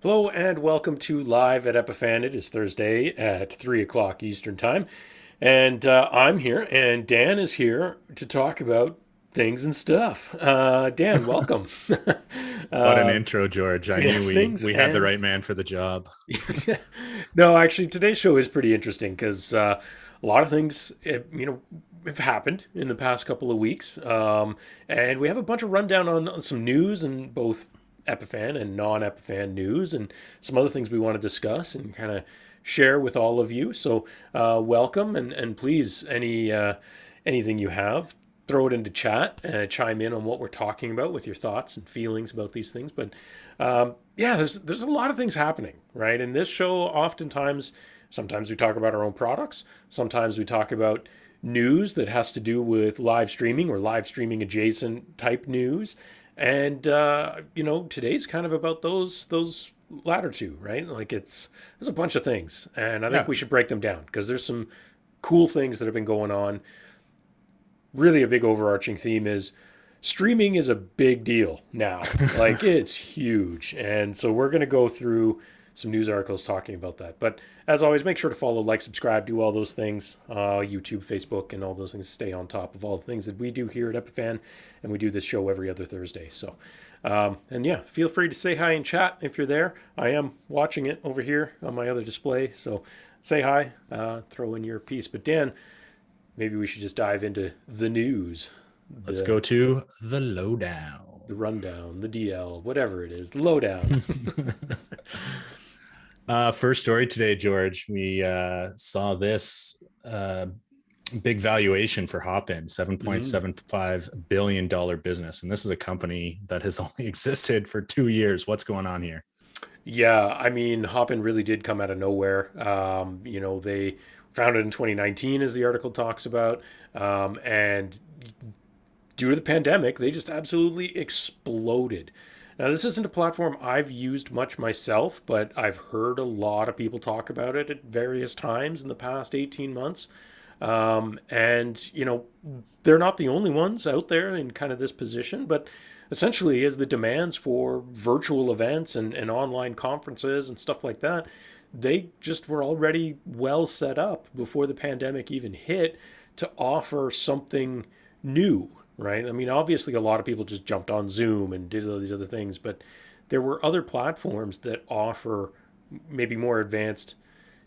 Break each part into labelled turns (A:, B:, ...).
A: Hello and welcome to Live at Epiphan. It is Thursday at 3 o'clock Eastern Time. And I'm here, and Dan is here to talk about things and stuff. Dan, welcome.
B: What an
A: uh,
B: intro, George. I
A: yeah,
B: knew we
A: things
B: we had the
A: and.
B: right man for the job.
A: No, actually, today's show is pretty interesting because a lot of things, have happened in the past couple of weeks. And we have a bunch of rundown on some news and both Epiphan and non-Epiphan news and some other things we want to discuss and kind of share with all of you. So welcome and please anything you have, throw it into chat, chime in on what we're talking about with your thoughts and feelings about these things. But yeah, there's a lot of things happening, right? In this show, oftentimes, sometimes we talk about our own products, sometimes we talk about news that has to do with live streaming or live streaming adjacent type news. And today's kind of about those latter two, right? Like there's a bunch of things, and I think
B: Yeah.
A: we should break them down because there's some cool things that have been going on. Really, a big overarching theme is streaming is a big deal now. Like it's huge, and so we're gonna go through some news articles talking about that. But as always, make sure to follow, like, subscribe, do all those things, YouTube, Facebook, and all those things. Stay on top of all the things that we do here at Epiphan, and we do this show every other Thursday. So, and yeah, feel free to say hi in chat if you're there. I am watching it over here on my other display, so say hi, throw in your piece. But Dan, maybe we should just dive into the news,
B: Let's
A: the
B: go to the lowdown.
A: the rundown, the DL, whatever it is, lowdown.
B: First story today, George. We saw this big valuation for Hopin,
A: Mm-hmm.
B: $7.75 billion business. And this is a company that has only existed for 2 years. What's going on here?
A: Yeah, I mean, Hopin really did come out of nowhere. They founded in 2019, as the article talks about, and due to the pandemic, they just absolutely exploded. Now, this isn't a platform I've used much myself, but I've heard a lot of people talk about it at various times in the past 18 months. And they're not the only ones out there in kind of this position, but essentially, as the demands for virtual events and online conferences and stuff like that, they just were already well set up before the pandemic even hit to offer something new, right? I mean, obviously, a lot of people just jumped on Zoom and did all these other things, but there were other platforms that offer maybe more advanced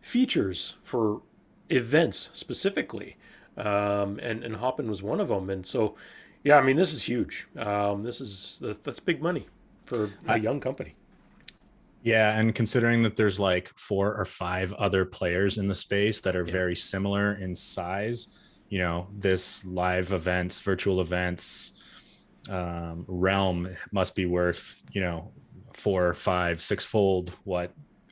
A: features for events specifically. And Hopin was one of them. And so, yeah, I mean, this is huge. That's big money for a
B: I,
A: young company.
B: yeah, and considering that there's like 4 or 5 other players in the space that are
A: Yeah.
B: very similar in size, this live events, virtual events realm must be worth, 4, 5, 6 fold what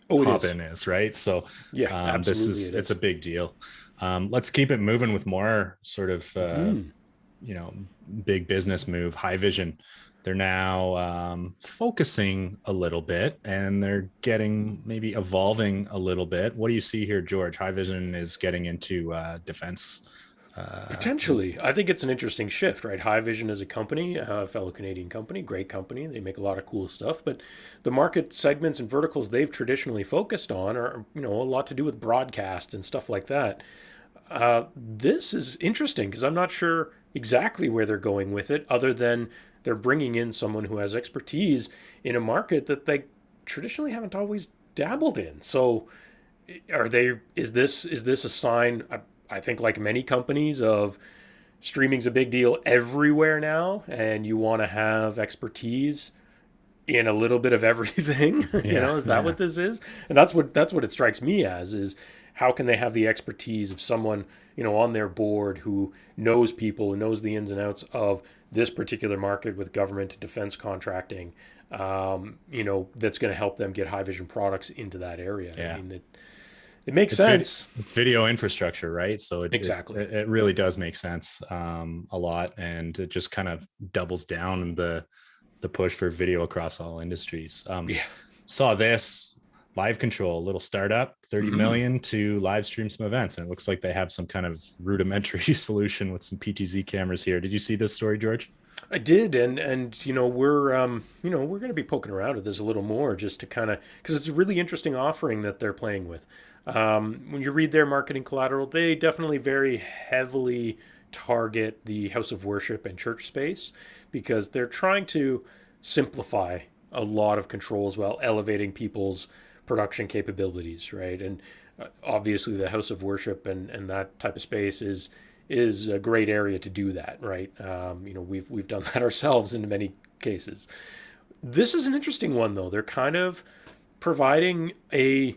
A: Oh, it is.
B: Hopin is, right? So
A: Yeah, absolutely, it
B: it's a
A: is.
B: big deal. Let's keep it moving with more sort of
A: Hmm.
B: you know big business move. Haivision, they're now focusing a little bit, and they're getting maybe evolving a little bit. What do you see here, George? Haivision is getting into defense. Uh,
A: Potentially, I think it's an interesting shift, right? Haivision is a company, a fellow Canadian company, great company. They make a lot of cool stuff, but the market segments and verticals they've traditionally focused on are, a lot to do with broadcast and stuff like that. This is interesting because I'm not sure exactly where they're going with it, other than they're bringing in someone who has expertise in a market that they traditionally haven't always dabbled in. So, are they? Is this a sign? I think, like many companies, of streaming's a big deal everywhere now, and you want to have expertise in a little bit of everything.
B: yeah,
A: Is that
B: yeah.
A: what this is? And that's what it strikes me as, is how can they have the expertise of someone, on their board who knows people and knows the ins and outs of this particular market with government and defense contracting, that's going to help them get high vision products into that area. I
B: Yeah.
A: mean, it makes
B: It's vid-
A: sense.
B: it's video infrastructure, right? So
A: Exactly.
B: it really does make sense a lot, and it just kind of doubles down in the push for video across all industries.
A: Yeah.
B: Saw this LiveControl, little startup, 30
A: Mm-hmm.
B: million to live stream some events, and it looks like they have some kind of rudimentary solution with some PTZ cameras here. Did you see this story, George?
A: I did, and we're going to be poking around at this a little more just to kind of because it's a really interesting offering that they're playing with. When you read their marketing collateral, they definitely very heavily target the house of worship and church space because they're trying to simplify a lot of controls while elevating people's production capabilities, right? And obviously, the house of worship and that type of space is a great area to do that, right? We've done that ourselves in many cases. This is an interesting one though. They're kind of providing a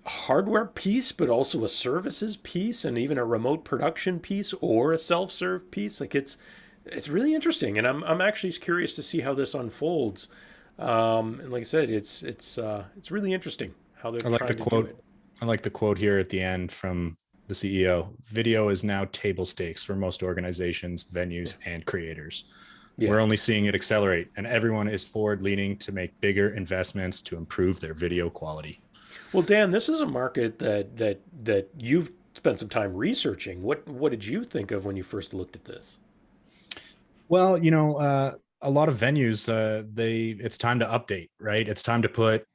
A: hardware piece, but also a services piece, and even a remote production piece or a self-serve piece. Like it's really interesting, and I'm actually curious to see how this unfolds. And like I said, it's really interesting how they're
B: I like the
A: trying to do
B: quote.
A: it.
B: I like the quote here at the end from the CEO. Video is now table stakes for most organizations,
A: Yeah,
B: venues, and creators.
A: yeah.
B: We're only seeing it accelerate, and everyone is forward leaning to make bigger investments to improve their video quality.
A: Well, Dan, this is a market that you've spent some time researching. What did you think of when you first looked at this?
B: Well, a lot of venues, it's time to update, right? It's time to put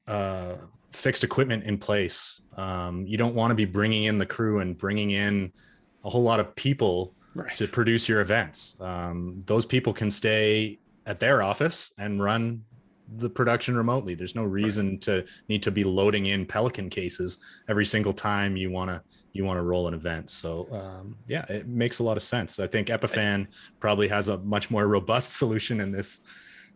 B: fixed equipment in place. You don't want to be bringing in the crew and bringing in a whole lot of people
A: Right.
B: to produce your events. Those people can stay at their office and run the production remotely. There's no
A: Right.
B: reason to need to be loading in Pelican cases every single time you want to roll an event. So yeah, it makes a lot of sense. I think Epiphan probably has a much more robust solution in this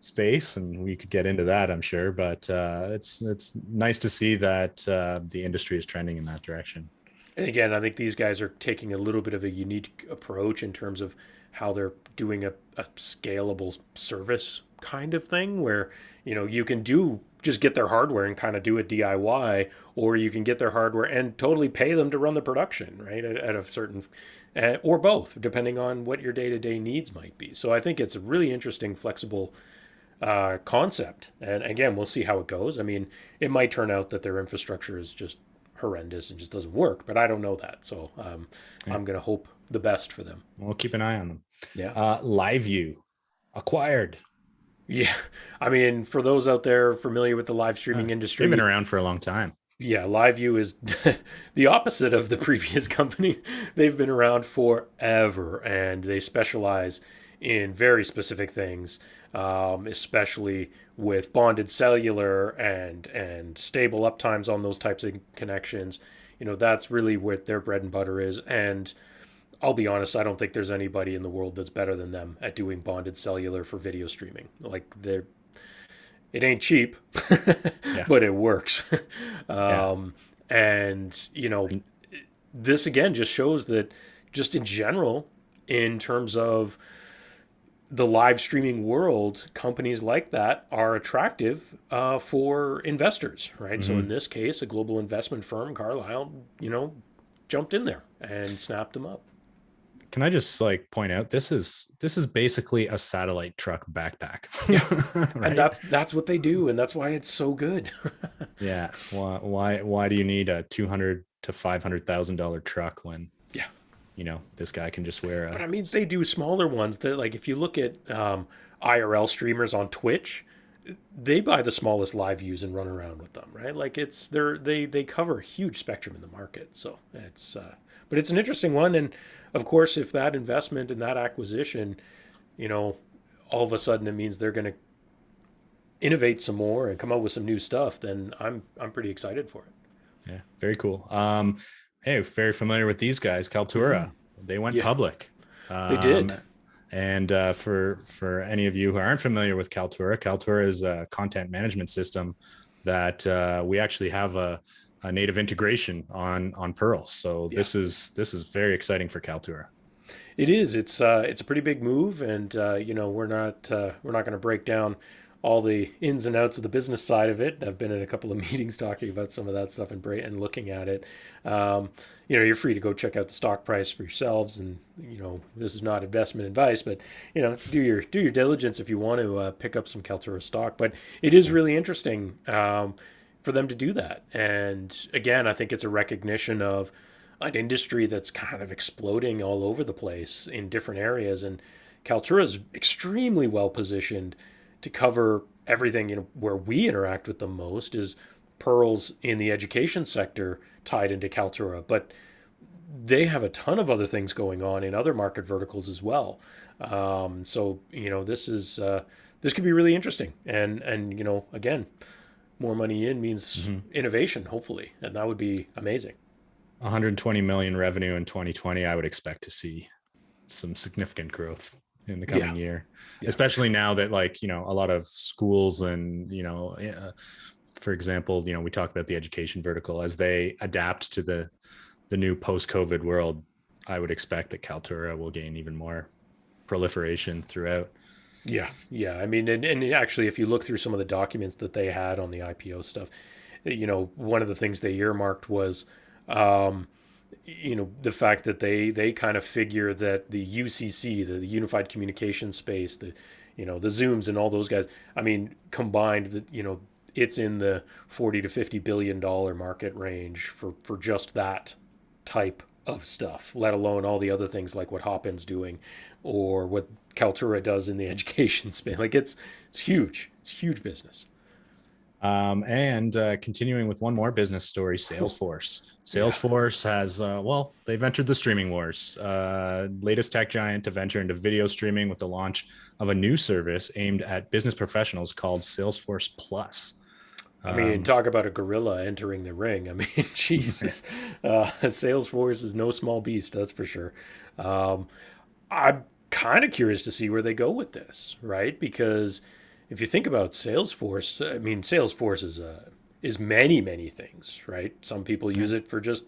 B: space, and we could get into that, I'm sure. But it's nice to see that the industry is trending in that direction.
A: And again, I think these guys are taking a little bit of a unique approach in terms of how they're doing a scalable service kind of thing where, you can do just get their hardware and kind of do it DIY, or you can get their hardware and totally pay them to run the production, right? At a certain, or both, depending on what your day to day needs might be. So I think it's a really interesting, flexible concept. And again, we'll see how it goes. I mean, it might turn out that their infrastructure is just horrendous and just doesn't work, but I don't know that. So
B: Yeah,
A: I'm going to hope the best for them.
B: we'll keep an eye on them.
A: Yeah.
B: LiveU acquired.
A: Yeah. I mean, for those out there familiar with the live
B: Uh,
A: streaming
B: they've been
A: industry,
B: around for a long time.
A: yeah, LiveU is the opposite of the previous company. They've been around forever and they specialize in very specific things, especially with bonded cellular and stable uptimes on those types of connections. That's really what their bread and butter is. And I'll be honest, I don't think there's anybody in the world that's better than them at doing bonded cellular for video streaming. Like it ain't cheap,
B: Yeah,
A: but it works.
B: yeah.
A: And
B: And
A: this again just shows that just in general, in terms of the live streaming world, companies like that are attractive for investors, right? So in
B: mhm.
A: this case, a global investment firm, Carlyle, jumped in there and snapped them up.
B: Can I just like point out this is basically a satellite truck backpack,
A: Yeah, and
B: right?
A: that's what they do, and that's why it's so good.
B: Yeah. Why do you need a 200 to $500,000 truck when
A: Yeah,
B: this guy can just wear
A: but
B: a
A: I mean, they do smaller ones. That like if you look at IRL streamers on Twitch, they buy the smallest live views and run around with them, right? Like they cover a huge spectrum in the market. So but it's an interesting one, and of course, if that investment and that acquisition, you know, all of a sudden it means they're going to innovate some more and come out with some new stuff, then I'm pretty excited for it.
B: Yeah, very cool. Hey, very familiar with these guys,
A: Mm-hmm.
B: Kaltura. They went
A: Yeah,
B: public.
A: they did.
B: Um, and for any of you who aren't familiar with Kaltura, Kaltura is a content management system that we actually have a native integration on Perl. So
A: Yeah.
B: this is very exciting for Kaltura.
A: It is. It's a pretty big move, and we're not going to break down all the ins and outs of the business side of it. I've been in a couple of meetings talking about some of that stuff and looking at it. You're free to go check out the stock price for yourselves, and this is not investment advice, but do your diligence if you want to pick up some Kaltura stock. But it is
B: Yeah.
A: really interesting for them to do that, and again, I think it's a recognition of an industry that's kind of exploding all over the place in different areas. And, Kaltura is extremely well positioned to cover everything. Where we interact with them most is pearls in the education sector tied into Kaltura, but they have a ton of other things going on in other market verticals as well. So this could be really interesting, and again, more money in means
B: Mm-hmm.
A: innovation, hopefully, and that would be amazing.
B: 120 million revenue in 2020. I would expect to see some significant growth in the
A: Yeah,
B: coming year,
A: yeah, for
B: especially
A: sure.
B: now that a lot of schools and for example, we talk about the education vertical as they adapt to the new post-COVID world. I would expect that Kaltura will gain even more proliferation throughout.
A: Yeah, yeah. I mean, and actually, if you look through some of the documents that they had on the IPO stuff, one of the things they earmarked was, um, the fact that they kind of figure that the UCC, the Unified Communication Space, the Zooms and all those guys. I mean, combined, that it's in the 40 to 50 billion dollar market range for just that type of stuff, let alone all the other things like what Hopin's doing or what Kaltura does in the education space. Like it's huge. It's huge business.
B: And continuing with one more business story, Salesforce.
A: Yeah.
B: Salesforce has, they've entered the streaming wars. Latest tech giant to venture into video streaming with the launch of a new service aimed at business professionals called Salesforce Plus.
A: I mean,
B: Um,
A: talk about a gorilla entering the ring. I mean, Jesus, Salesforce is no small beast, that's for sure. Um, I'm kind of curious to see where they go with this, right? Because if you think about Salesforce, I mean, Salesforce is many things, right? Some people
B: yeah.
A: use it for just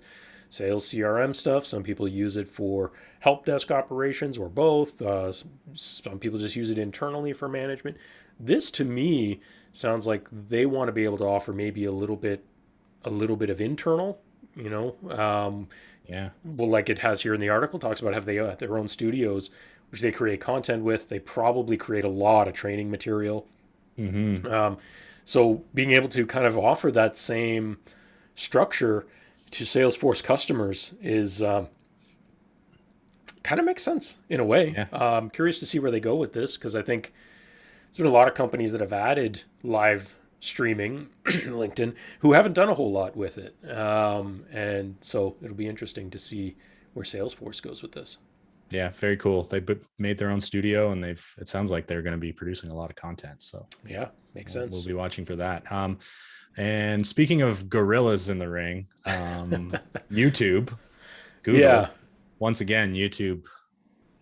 A: sales CRM stuff. Some people use it for help desk operations or both. Some people just use it internally for management. This to me sounds like they want to be able to offer maybe a little bit of internal, you know,
B: Yeah.
A: well, like it has here in the article, talks about have they their own studios, which they create content with. They probably create a lot of training material.
B: Mm-hmm.
A: Um, so being able to kind of offer that same structure to Salesforce customers is kind of makes sense in a way.
B: Yeah.
A: Curious to see where they go with this because I think there's been a lot of companies that have added live streaming, LinkedIn, who haven't done a whole lot with it. And so it'll be interesting to see where Salesforce goes with this.
B: Yeah. Very cool. They made their own studio and it sounds like they're going to be producing a lot of content. So
A: Yeah, makes
B: we'll
A: sense.
B: be watching for that. And speaking of gorillas in the ring, YouTube,
A: Yeah.
B: Google, once again, YouTube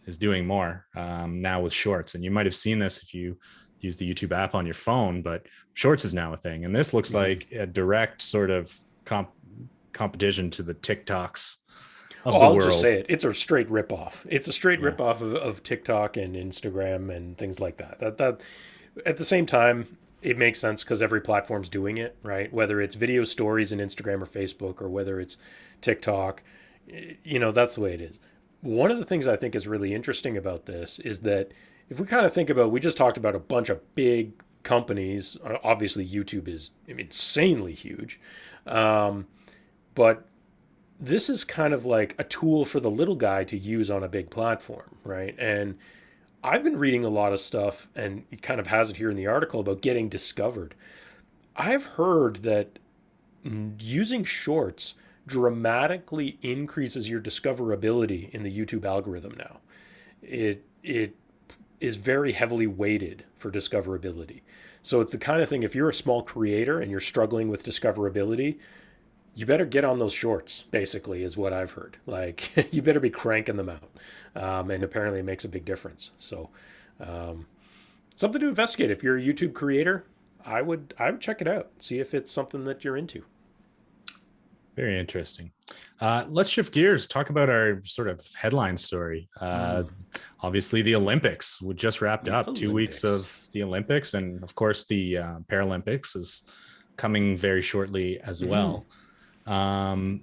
B: is doing more now with shorts. And you might have seen this if you use the YouTube app on your phone, but shorts is now a thing. And this looks
A: Mhm.
B: like a direct sort of competition to the TikToks
A: Oh,
B: of the
A: I'll just
B: world.
A: say it. It's a straight ripoff. It's a straight
B: Yeah.
A: ripoff of TikTok and Instagram and things like that. That at the same time, it makes sense because every platform's doing it, right? Whether it's video stories in Instagram or Facebook, or whether it's TikTok, that's the way it is. One of the things I think is really interesting about this is that if we kind of think about, we just talked about a bunch of big companies. Obviously, YouTube is insanely huge, but this is kind of like a tool for the little guy to use on a big platform, right? And I've been reading a lot of stuff, and it kind of has it here in the article about getting discovered. I've heard that using shorts dramatically increases your discoverability in the YouTube algorithm now. It is very heavily weighted for discoverability. So it's the kind of thing, if you're a small creator and you're struggling with discoverability, you better get on those shorts, basically, is what I've heard. Like, you better be cranking them out. And apparently it makes a big difference. So, um, something to investigate. If you're a YouTube creator, I would check it out. See if it's something that you're into.
B: Very interesting. Let's shift gears, talk about our sort of headline story. Obviously, the Olympics we just wrapped
A: The
B: up 2 weeks of
A: Olympics.
B: the Olympics. And of course, the Paralympics is coming very shortly as
A: Mm-hmm.
B: well. Um,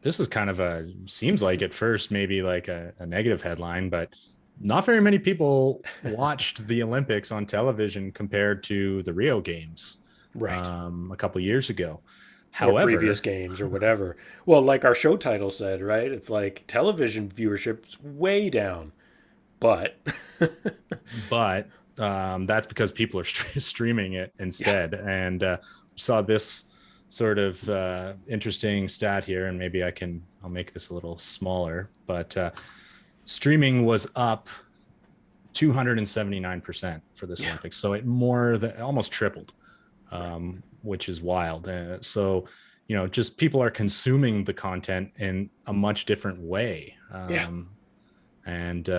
B: this is kind of seems like at first maybe like a negative headline, but not very many people watched the Olympics on television compared to the Rio Games
A: Right.
B: a couple years ago.
A: Or previous
B: However,
A: games or whatever. Well, like our show title said, right? It's like television viewership's way down. but
B: but that's because people are streaming it
A: yeah,
B: instead. And saw this sort of interesting stat here, and maybe I'll make this a little smaller, but streaming was up 279% for this
A: yeah,
B: Olympics. So it more than almost tripled,
A: right.
B: which is wild. So, just people are consuming the content in a much different way.
A: Yeah.
B: And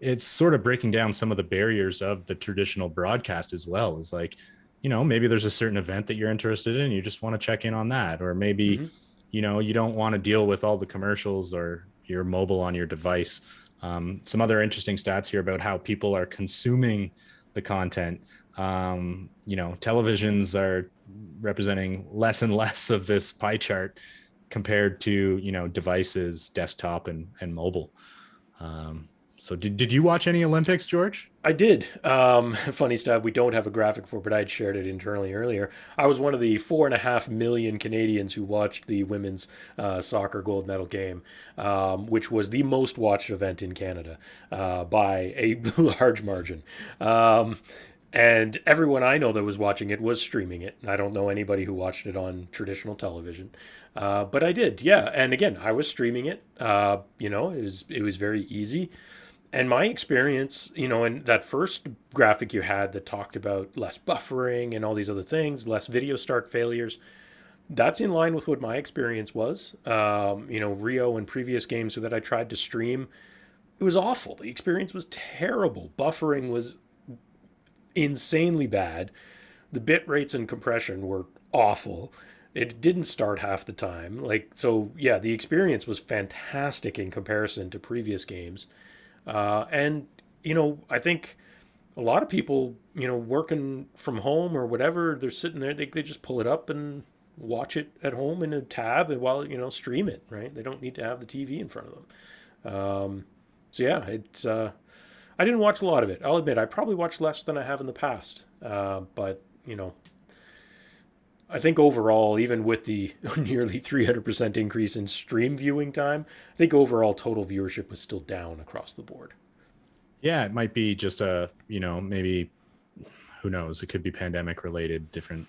B: it's sort of breaking down some of the barriers of the traditional broadcast as well. Is like, maybe there's a certain event that you're interested in, you just want to check in on that, or maybe
A: Hmm.
B: you don't want to deal with all the commercials, or you're mobile on your device. Some other interesting stats here about how people are consuming the content. Televisions are representing less and less of this pie chart compared to devices, desktop and mobile. So did you watch any Olympics, George?
A: I did. Funny stuff. We don't have a graphic for, but I'd shared it internally earlier. I was one of the 4.5 million Canadians who watched the women's soccer gold medal game, which was the most watched event in Canada by a large margin. And everyone I know that was watching it was streaming it. I don't know anybody who watched it on traditional television, but I did. Yeah, and again, I was streaming it. It was very easy. And my experience, in that first graphic you had that talked about less buffering and all these other things, less video start failures, that's in line with what my experience was. Rio and previous games that I tried to stream, it was awful. The experience was terrible. Buffering was insanely bad. The bit rates and compression were awful. It didn't start half the time. So yeah, the experience was fantastic in comparison to previous games. And I think a lot of people, working from home or whatever, they're sitting there, they just pull it up and watch it at home in a tab and while, stream it, right? They don't need to have the TV in front of them. So yeah, I didn't watch a lot of it. I'll admit, I probably watched less than I have in the past. But I think overall, even with the nearly 300% increase in stream viewing time, I think overall total viewership was still down across the board.
B: Yeah, it might be just maybe, who knows? It could be pandemic related, different,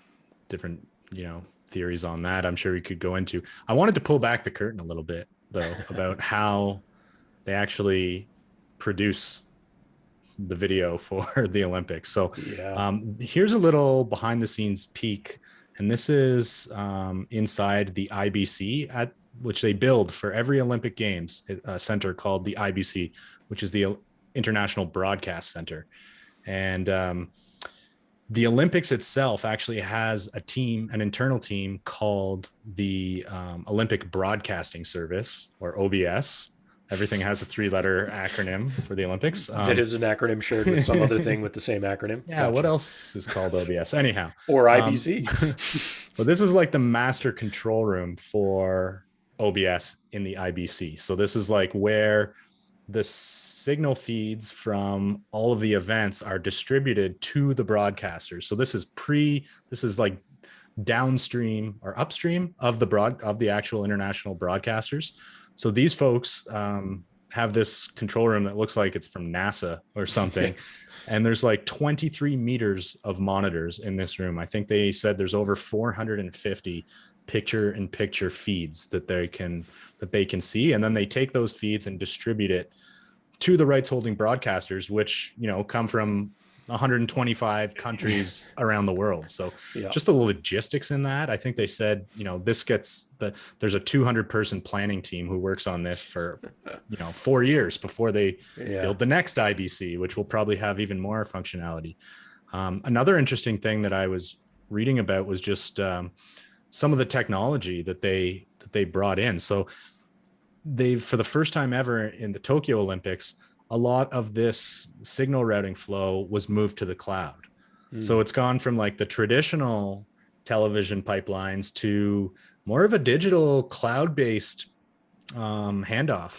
B: theories on that. I'm sure we could go into. I wanted to pull back the curtain a little bit though about how they actually produce the video for the Olympics. So
A: Yeah.
B: here's a little behind the scenes peek. And this is inside the IBC, at which they build for every Olympic Games, a center called the IBC, which is the International Broadcast Center. And the Olympics itself actually has an internal team called the Olympic Broadcasting Service, or OBS. Everything has a 3-letter acronym for the Olympics.
A: That is an acronym shared with some other thing with the same acronym.
B: Yeah, what
A: Gotcha.
B: else is called OBS? Anyhow,
A: Or
B: um,
A: IBC.
B: but this is like the master control room for OBS in the IBC. So this is like where the signal feeds from all of the events are distributed to the broadcasters. So this is like downstream or upstream of the actual international broadcasters. So these folks have this control room that looks like it's from NASA or something. And there's like 23 meters of monitors in this room. I think they said there's over 450 picture-in-picture feeds that they can see, and then they take those feeds and distribute it to the rights holding broadcasters, which come from 125 countries around the world. So
A: Yeah.
B: just the logistics in that, I think they said, there's a 200-person planning team who works on this for 4 years before they
A: Yeah.
B: build the next IBC, which will probably have even more functionality. Another interesting thing that I was reading about was just some of the technology that they brought in. So for the first time ever in the Tokyo Olympics, a lot of this signal routing flow was moved to the cloud.
A: Mm.
B: So it's gone from like the traditional television pipelines to more of a digital cloud-based handoff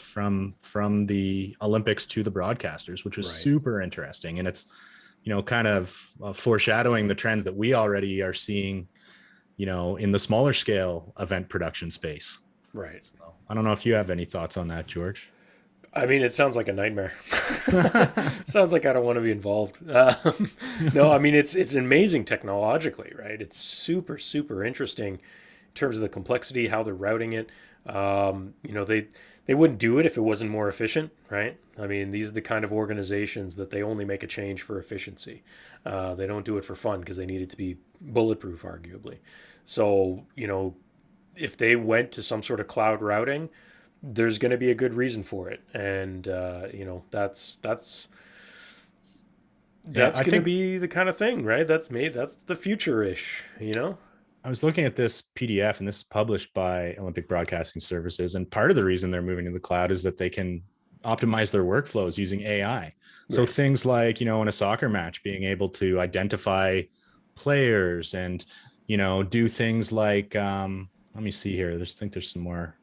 B: from the Olympics to the broadcasters, which was
A: Right.
B: super interesting. And it's, kind of foreshadowing the trends that we already are seeing, in the smaller scale event production space.
A: Right.
B: So I don't know if you have any thoughts on that, George.
A: I mean, it sounds like a nightmare. Sounds like I don't want to be involved. No, I mean it's amazing technologically, right? It's super super interesting in terms of the complexity, how they're routing it. They wouldn't do it if it wasn't more efficient, right? I mean, these are the kind of organizations that they only make a change for efficiency. They don't do it for fun because they need it to be bulletproof, arguably. So if they went to some sort of cloud routing, there's going to be a good reason for it, and
B: Yeah,
A: that's
B: I
A: going to
B: think
A: be the kind of thing, right? That's the future ish.
B: I was looking at this PDF, and this is published by Olympic Broadcasting Services. And part of the reason they're moving to the cloud is that they can optimize their workflows using AI. So
A: Right.
B: things like, in a soccer match, being able to identify players and, do things like, let me see here. I think there's some more.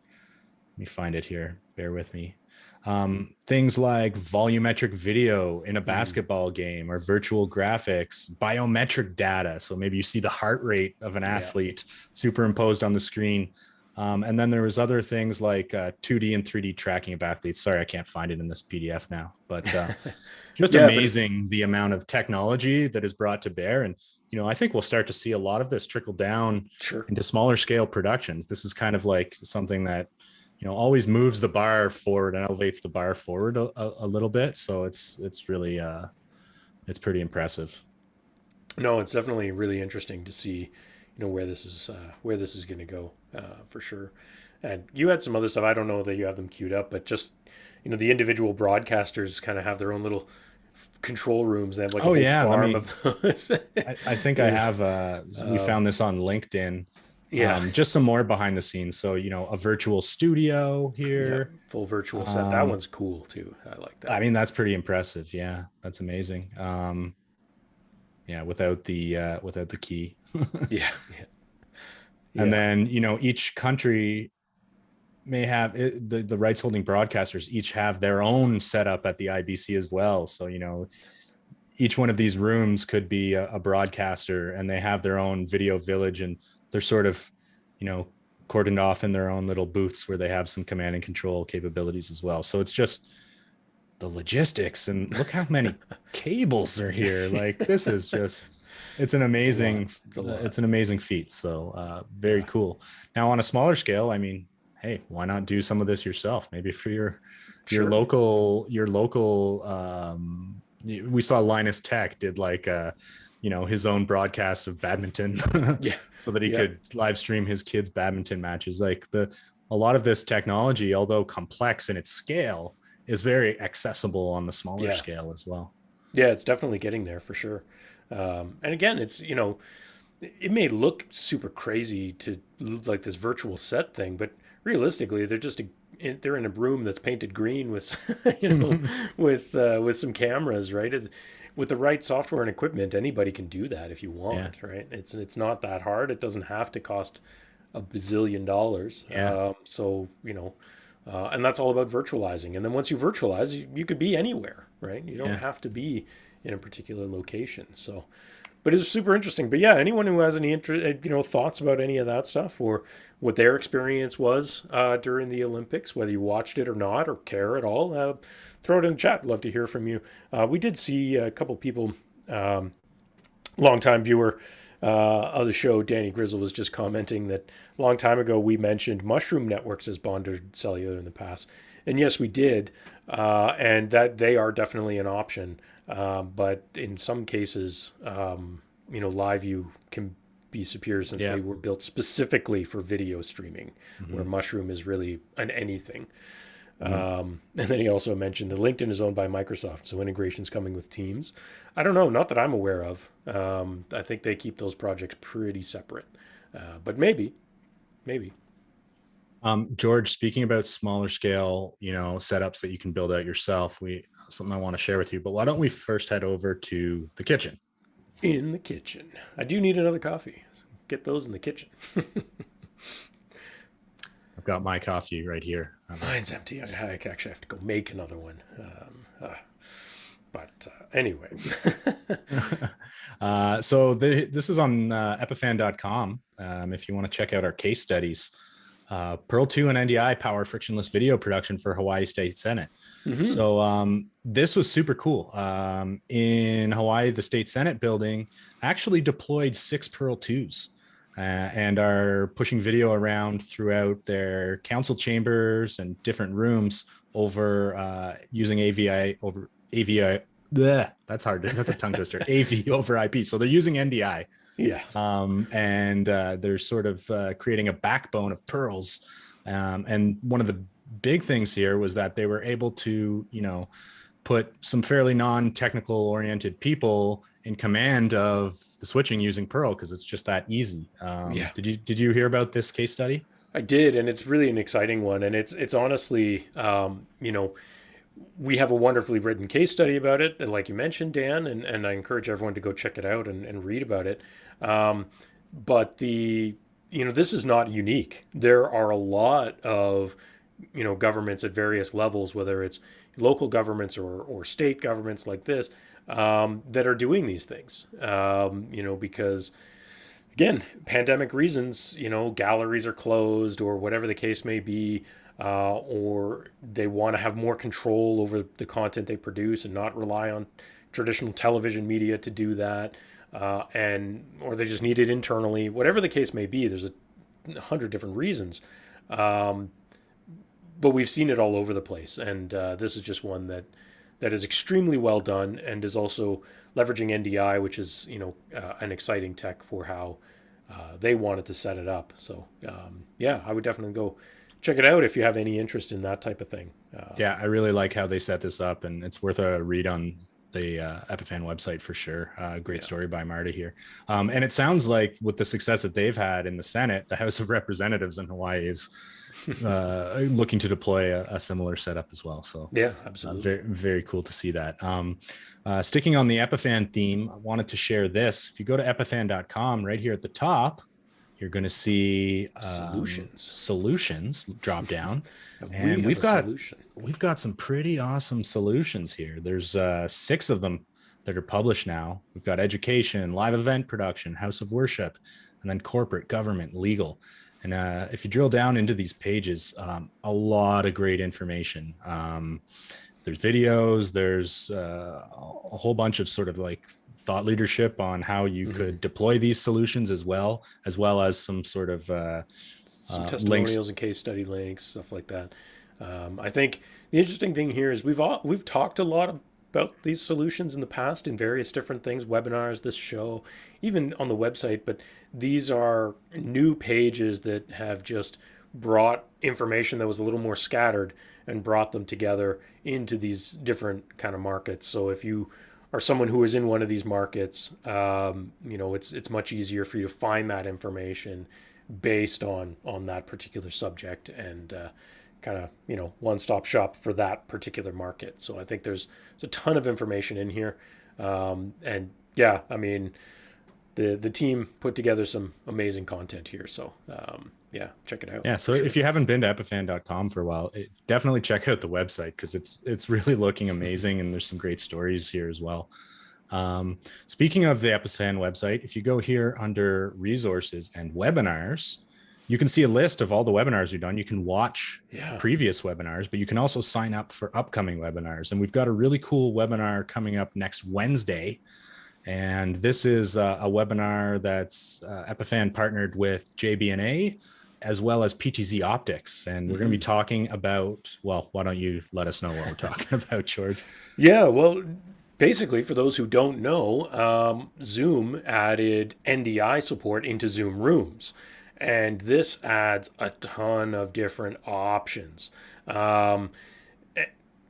B: Let me find it here. Bear with me. Things like volumetric video in a
A: Mm,
B: basketball game or virtual graphics, biometric data. So maybe you see the heart rate of an
A: yeah.
B: athlete superimposed on the screen. And then there was other things like 2D and 3D tracking of athletes. Sorry, I can't find it in this PDF now, but just
A: Yeah, but
B: amazing the amount of technology that is brought to bear. And, I think we'll start to see a lot of this trickle down
A: sure.
B: into smaller scale productions. This is kind of like something that always moves the bar forward and elevates the bar forward a little bit. So it's really it's pretty impressive.
A: No, it's definitely really interesting to see, where this is going to go, for sure. And you had some other stuff. I don't know that you have them queued up, but just the individual broadcasters kind of have their own little control rooms. They have like a
B: Oh
A: whole
B: yeah, let
A: farm
B: me.
A: of those.
B: I think I have. We
A: um,
B: found this on LinkedIn.
A: yeah,
B: Just some more behind the scenes. So a virtual studio
A: yeah,
B: here.
A: full virtual set. That
B: Um,
A: one's cool too. I like
B: I
A: that.
B: mean that's pretty impressive. Yeah, that's amazing. Yeah, without the key.
A: Yeah, yeah,
B: And
A: yeah,
B: then each country may have the rights holding broadcasters each have their own setup at the IBC as well. So each one of these rooms could be a broadcaster, and they have their own video village, and they're sort of you know cordoned off in their own little booths where they have some command and control capabilities as well. So it's just the logistics, and look how many cables are here. Like this is just it's an
A: it's a lot.
B: amazing
A: It's a lot.
B: feat. So very
A: Yeah,
B: cool. Now on a smaller scale, I mean, hey, why not do some of this yourself? Maybe for your
A: sure.
B: local we saw Linus Tech did like his own broadcast of badminton
A: Yeah,
B: so that he
A: yeah,
B: could live stream his kids badminton matches. Like a lot of this technology, although complex in its scale, is very accessible on the smaller
A: yeah,
B: scale as well.
A: yeah. It's definitely getting there for sure. And again, it may look super crazy to like this virtual set thing, but realistically, they're in a room that's painted green with with some cameras, right? With the right software and equipment, anybody can do that if you
B: Yeah.
A: want, right? It's not that hard. It doesn't have to cost a bazillion dollars.
B: Yeah.
A: And that's all about virtualizing. And then once you virtualize, you could be anywhere, right? You don't
B: Yeah.
A: have to be in a particular location. So, but it's super interesting. But yeah, anyone who has any interest, thoughts about any of that stuff or what their experience was during the Olympics, whether you watched it or not or care at all, throw it in the chat. Love to hear from you. We did see a couple people, longtime viewer of the show, Danny Grizzle, was just commenting that a long time ago we mentioned mushroom networks as bonded cellular in the past. And yes, we did. And that they are definitely an option. But in some cases, LiveU can be superior since
B: Yeah.
A: they were built specifically for video streaming, where
B: Mm-hmm.
A: Mushroom is really an anything.
B: Mm-hmm.
A: And then he also mentioned that LinkedIn is owned by Microsoft, so integration's coming with Teams. I don't know, not that I'm aware of. I think they keep those projects pretty separate, but maybe.
B: George, speaking about smaller scale, setups that you can build out yourself, we something I want to share with you. But why don't we first head over to the kitchen?
A: In the kitchen, I do need another coffee. Get those in the kitchen.
B: I've got my coffee right here.
A: Mine's empty. I actually have to go make another one. But anyway,
B: So this is on epiphan.com. If you want to check out our case studies, Pearl 2 and NDI power frictionless video production for Hawaii State Senate.
A: Mm-hmm.
B: So this was super cool. In Hawaii, the State Senate building actually deployed 6 Pearl 2s and are pushing video around throughout their council chambers and different rooms over using AVI. Bleh, that's hard. That's a tongue twister. AV over IP. So they're using NDI,
A: Yeah.
B: and they're sort of creating a backbone of pearls. And one of the big things here was that they were able to, put some fairly non-technical oriented people in command of the switching using Perl because it's just that easy.
A: Yeah.
B: Did you hear about this case study?
A: I did, and it's really an exciting one, and it's honestly, we have a wonderfully written case study about it, and like you mentioned, Dan, and I encourage everyone to go check it out and read about it. But this is not unique. There are a lot of, governments at various levels, whether it's local governments or state governments like this, that are doing these things. Because again, pandemic reasons, galleries are closed or whatever the case may be, or they want to have more control over the content they produce and not rely on traditional television media to do that, or they just need it internally. Whatever the case may be, there's 100 different reasons, but we've seen it all over the place, and this is just one that is extremely well done and is also leveraging NDI, which is an exciting tech for how they wanted to set it up. So yeah, I would definitely go check it out if you have any interest in that type of thing.
B: Yeah, I really like how they set this up, and it's worth a read on the Epiphan website for sure. Great story by Marta here. And it sounds like with the success that they've had in the Senate, the House of Representatives in Hawaii is looking to deploy a similar setup as well. So
A: yeah, absolutely.
B: Very, very cool to see that. Sticking on the Epiphan theme, I wanted to share this. If you go to epiphan.com, right here at the top, you're going to see solutions drop down, and we've got some pretty awesome solutions here. There's 6 of them that are published now. We've got education, live event production, house of worship, and then corporate, government, legal. And if you drill down into these pages, a lot of great information. There's videos, there's a whole bunch of sort of like thought leadership on how you could deploy these solutions as well as some sort of
A: some testimonials links and case study links, stuff like that. I think the interesting thing here is we've talked a lot about these solutions in the past in various different things, webinars, this show, even on the website, but these are new pages that have just brought information that was a little more scattered and brought them together into these different kind of markets. So if you are someone who is in one of these markets, it's much easier for you to find that information based on that particular subject and kind of one-stop shop for that particular market. So I think there's a ton of information in here, and yeah, I mean the team put together some amazing content here. So yeah, check it out.
B: Yeah, so if you haven't been to epiphan.com for a while, definitely check out the website because it's really looking amazing, and there's some great stories here as well. Speaking of the Epiphan website, if you go here under resources and webinars, you can see a list of all the webinars we've done. You can watch previous webinars, but you can also sign up for upcoming webinars. And we've got a really cool webinar coming up next Wednesday. And this is a webinar that's Epiphan partnered with JB&A as well as PTZ Optics. And we're going to be talking about, well, why don't you let us know what we're talking about, George?
A: Yeah, well, basically, for those who don't know, Zoom added NDI support into Zoom Rooms. And this adds a ton of different options.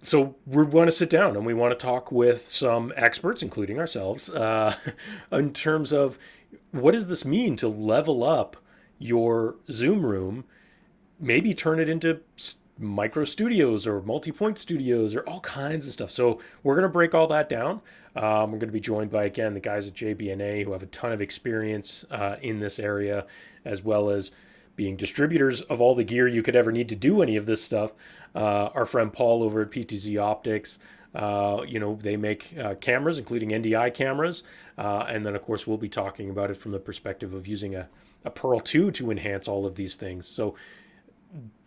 A: So we want to sit down and we want to talk with some experts, including ourselves, in terms of what does this mean to level up your Zoom room, maybe turn it into micro studios or multi-point studios or all kinds of stuff. So we're going to break all that down. We're going to be joined by, again, the guys at JB&A who have a ton of experience in this area, as well as being distributors of all the gear you could ever need to do any of this stuff. Our friend Paul over at PTZ Optics, they make cameras, including NDI cameras. And then, of course, we'll be talking about it from the perspective of using a Pearl 2 to enhance all of these things. So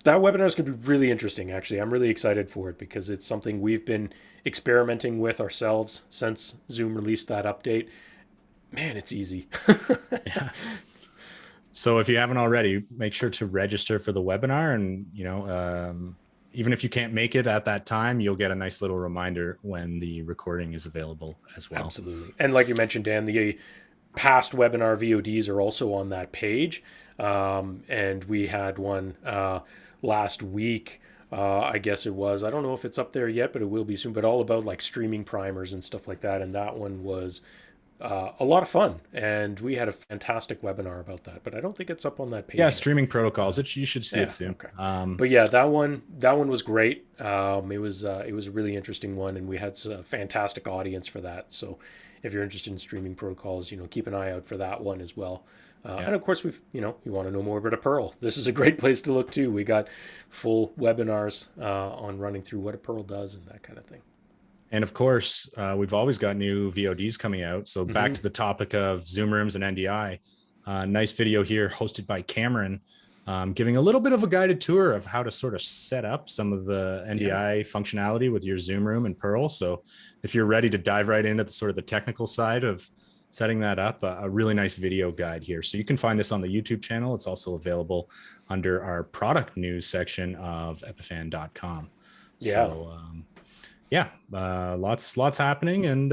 A: That webinar is going to be really interesting, actually. I'm really excited for it because it's something we've been experimenting with ourselves since Zoom released that update. Man, it's easy.
B: Yeah. So if you haven't already, make sure to register for the webinar, and even if you can't make it at that time, you'll get a nice little reminder when the recording is available as well.
A: Absolutely. And like you mentioned, Dan, the past webinar VODs are also on that page. And we had one last week. I guess it was. I don't know if it's up there yet, but it will be soon. But all about like streaming primers and stuff like that. And that one was a lot of fun. And we had a fantastic webinar about that. But I don't think it's up on that page
B: Yeah,
A: yet.
B: streaming protocols. You should see it
A: Yeah.
B: soon.
A: Okay. But yeah, that one was great. It was a really interesting one, and we had a fantastic audience for that. So if you're interested in streaming protocols, keep an eye out for that one as well.
B: Yeah.
A: And of course, you want to know more about a Pearl. This is a great place to look too. We got full webinars on running through what a Pearl does and that kind of thing.
B: And of course, we've always got new VODs coming out. So back to the topic of Zoom Rooms and NDI. Nice video here hosted by Cameron, giving a little bit of a guided tour of how to sort of set up some of the NDI functionality with your Zoom Room and Pearl. So if you're ready to dive right into the sort of the technical side of setting that up, a really nice video guide here. So you can find this on the YouTube channel. It's also available under our product news section of epiphan.com.
A: Yeah.
B: So lots happening, and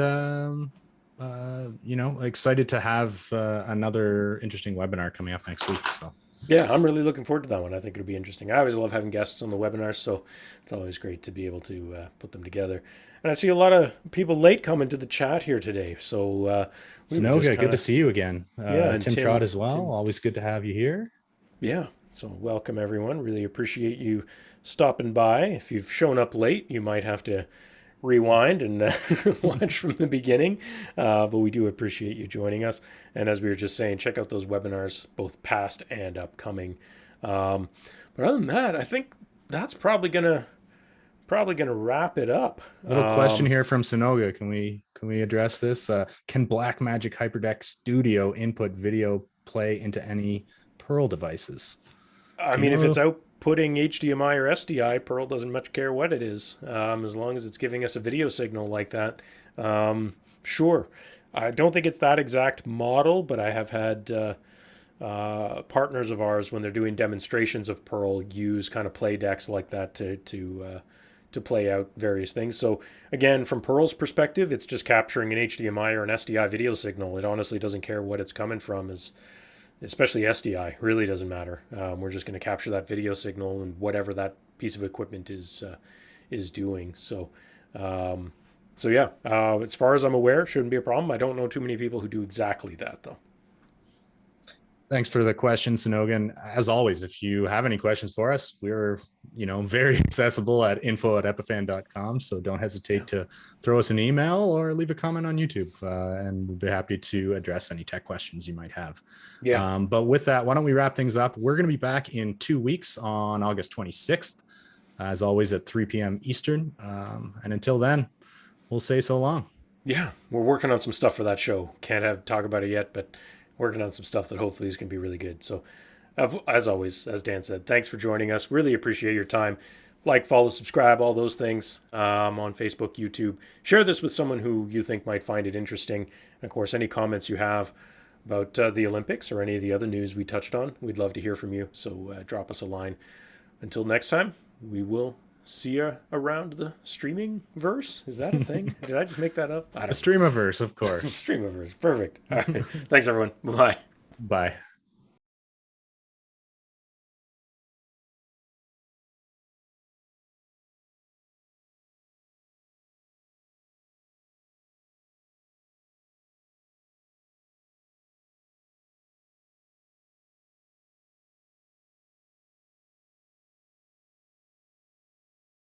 B: excited to have another interesting webinar coming up next week. So
A: yeah, I'm really looking forward to that one. I think it'll be interesting. I always love having guests on the webinars, so it's always great to be able to put them together. And I see a lot of people late coming to the chat here today. So
B: Sanoga, good to see you again.
A: And
B: Tim Trott as well. Always good to have you here.
A: Yeah. So welcome everyone. Really appreciate you stopping by. If you've shown up late, you might have to rewind and watch from the beginning. But we do appreciate you joining us. And as we were just saying, check out those webinars, both past and upcoming. But other than that, I think that's probably gonna wrap it up.
B: Little question here from Sanoga. Can we address this? Can Blackmagic HyperDeck Studio input video play into any Pearl devices?
A: I mean, if it's outputting HDMI or SDI, Pearl doesn't much care what it is, as long as it's giving us a video signal like that. Sure. I don't think it's that exact model, but I have had partners of ours, when they're doing demonstrations of Pearl, use kind of play decks like that to play out various things. So again, from Pearl's perspective, it's just capturing an HDMI or an SDI video signal. It honestly doesn't care what it's coming from, especially SDI. Really doesn't matter. We're just going to capture that video signal and whatever that piece of equipment is doing. So yeah, as far as I'm aware, shouldn't be a problem. I don't know too many people who do exactly that though.
B: Thanks for the question, Sanogan. As always, if you have any questions for us, we're very accessible at info@epiphan.com. So don't hesitate to throw us an email or leave a comment on YouTube, and we'll be happy to address any tech questions you might have.
A: Yeah.
B: But with that, why don't we wrap things up? We're going to be back in 2 weeks on August 26th, as always at 3 p.m. Eastern. And until then, we'll say so long.
A: Yeah, we're working on some stuff for that show. Can't talk about it yet, but working on some stuff that hopefully is going to be really good. So as always, as Dan said, thanks for joining us. Really appreciate your time. Like, follow, subscribe, all those things on Facebook, YouTube. Share this with someone who you think might find it interesting. And of course, any comments you have about the Olympics or any of the other news we touched on, we'd love to hear from you. So drop us a line. Until next time, we will see you around the streaming verse. Is that a thing? Did I just make that up? I don't
B: know. Streamiverse, of course.
A: Streamiverse. Perfect. All right. Thanks, everyone. Bye.
B: Bye.